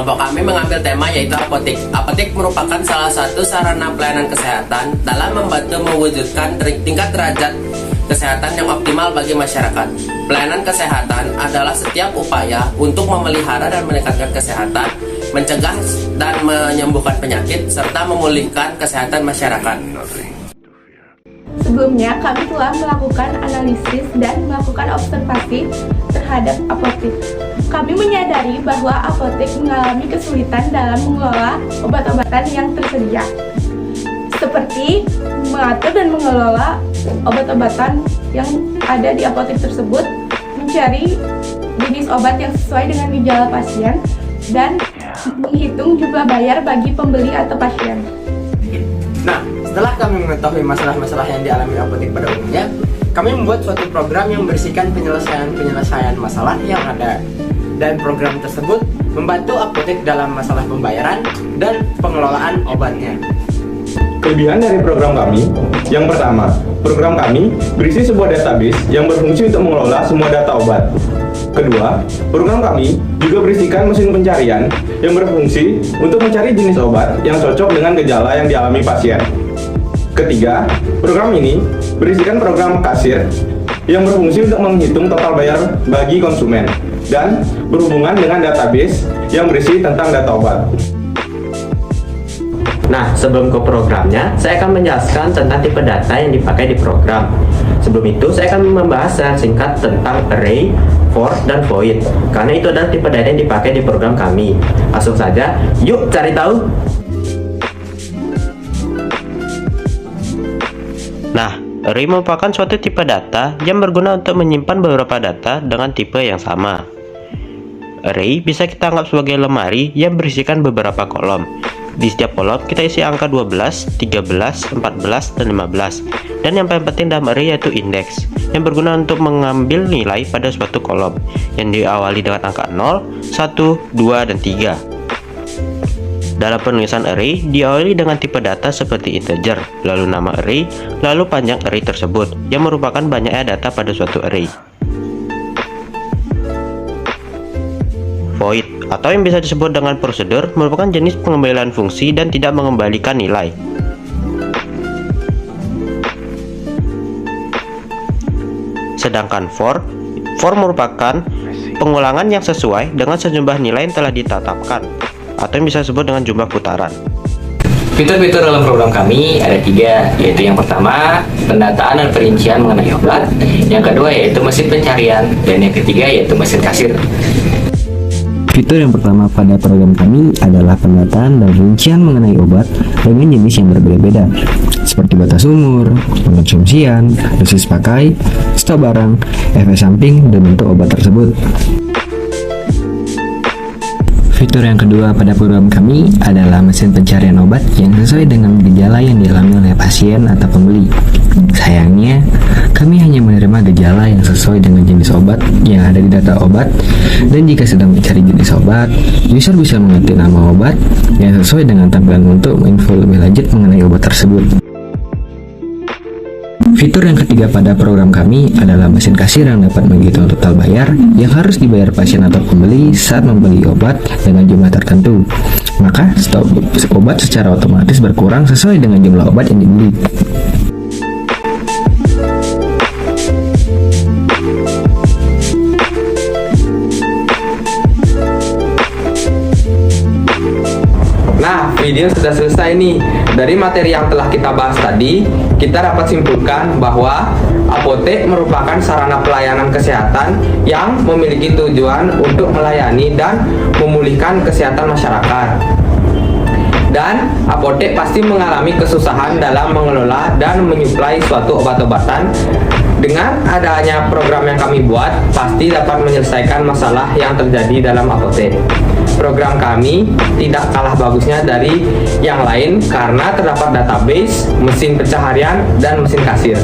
Kelompok kami mengambil tema yaitu apotik. Apotik merupakan salah satu sarana pelayanan kesehatan dalam membantu mewujudkan tingkat derajat kesehatan yang optimal bagi masyarakat. Pelayanan kesehatan adalah setiap upaya untuk memelihara dan meningkatkan kesehatan, mencegah dan menyembuhkan penyakit, serta memulihkan kesehatan masyarakat. Sebelumnya, kami telah melakukan analisis dan melakukan observasi terhadap apotek. Kami menyadari bahwa apotek mengalami kesulitan dalam mengelola obat-obatan yang tersedia, seperti mengatur dan mengelola obat-obatan yang ada di apotek tersebut, mencari jenis obat yang sesuai dengan gejala pasien, dan menghitung jumlah bayar bagi pembeli atau pasien. Nah, setelah kami mengetahui masalah-masalah yang dialami apotek pada umumnya, kami membuat suatu program yang berisikan penyelesaian masalah yang ada. Dan program tersebut membantu apotek dalam masalah pembayaran dan pengelolaan obatnya. Kelebihan dari program kami, yang pertama, program kami berisi sebuah database yang berfungsi untuk mengelola semua data obat. Kedua, program kami juga berisikan mesin pencarian yang berfungsi untuk mencari jenis obat yang cocok dengan gejala yang dialami pasien. Ketiga, program ini berisikan program kasir yang berfungsi untuk menghitung total bayar bagi konsumen dan berhubungan dengan database yang berisi tentang data obat. Nah, sebelum ke programnya, saya akan menjelaskan tentang tipe data yang dipakai di program. Sebelum itu, saya akan membahas secara singkat tentang array, for, dan void, karena itu adalah tipe data yang dipakai di program kami. Langsung saja, yuk cari tahu! Nah, array merupakan suatu tipe data yang berguna untuk menyimpan beberapa data dengan tipe yang sama. Array bisa kita anggap sebagai lemari yang berisikan beberapa kolom. Di setiap kolom kita isi angka 12, 13, 14, dan 15. Dan yang paling penting dalam array yaitu indeks, yang berguna untuk mengambil nilai pada suatu kolom yang diawali dengan angka 0, 1, 2, dan 3. Dalam penulisan array diawali dengan tipe data seperti integer, lalu nama array, lalu panjang array tersebut, yang merupakan banyaknya data pada suatu array. Void, atau yang bisa disebut dengan prosedur, merupakan jenis pengembalian fungsi dan tidak mengembalikan nilai. Sedangkan for merupakan pengulangan yang sesuai dengan sejumlah nilai yang telah ditetapkan, atau yang bisa disebut dengan jumlah putaran. Fitur-fitur dalam program kami ada 3, yaitu yang pertama, pendataan dan perincian mengenai obat, yang kedua yaitu mesin pencarian, dan yang ketiga yaitu mesin kasir. Fitur yang pertama pada program kami adalah pendataan dan rincian mengenai obat dengan jenis yang berbeda-beda, seperti batas umur, pengonsumsian, dosis pakai, stok barang, efek samping, dan bentuk obat tersebut. Fitur yang kedua pada program kami adalah mesin pencarian obat yang sesuai dengan gejala yang dialami oleh pasien atau pembeli. Sayangnya, kami hanya menerima gejala yang sesuai dengan jenis obat yang ada di data obat, dan jika sedang mencari jenis obat, user bisa mengetik nama obat yang sesuai dengan tampilan untuk info lebih lanjut mengenai obat tersebut. Fitur yang ketiga pada program kami adalah mesin kasir yang dapat menghitung total bayar yang harus dibayar pasien atau pembeli saat membeli obat dengan jumlah tertentu. Maka stok obat secara otomatis berkurang sesuai dengan jumlah obat yang dibeli. Nah, video sudah selesai nih. Dari materi yang telah kita bahas tadi, kita dapat simpulkan bahwa apotek merupakan sarana pelayanan kesehatan yang memiliki tujuan untuk melayani dan memulihkan kesehatan masyarakat. Dan apotek pasti mengalami kesusahan dalam mengelola dan menyuplai suatu obat-obatan. Dengan adanya program yang kami buat, pasti dapat menyelesaikan masalah yang terjadi dalam apotek. Program kami tidak kalah bagusnya dari yang lain karena terdapat database, mesin pencaharian, dan mesin kasir.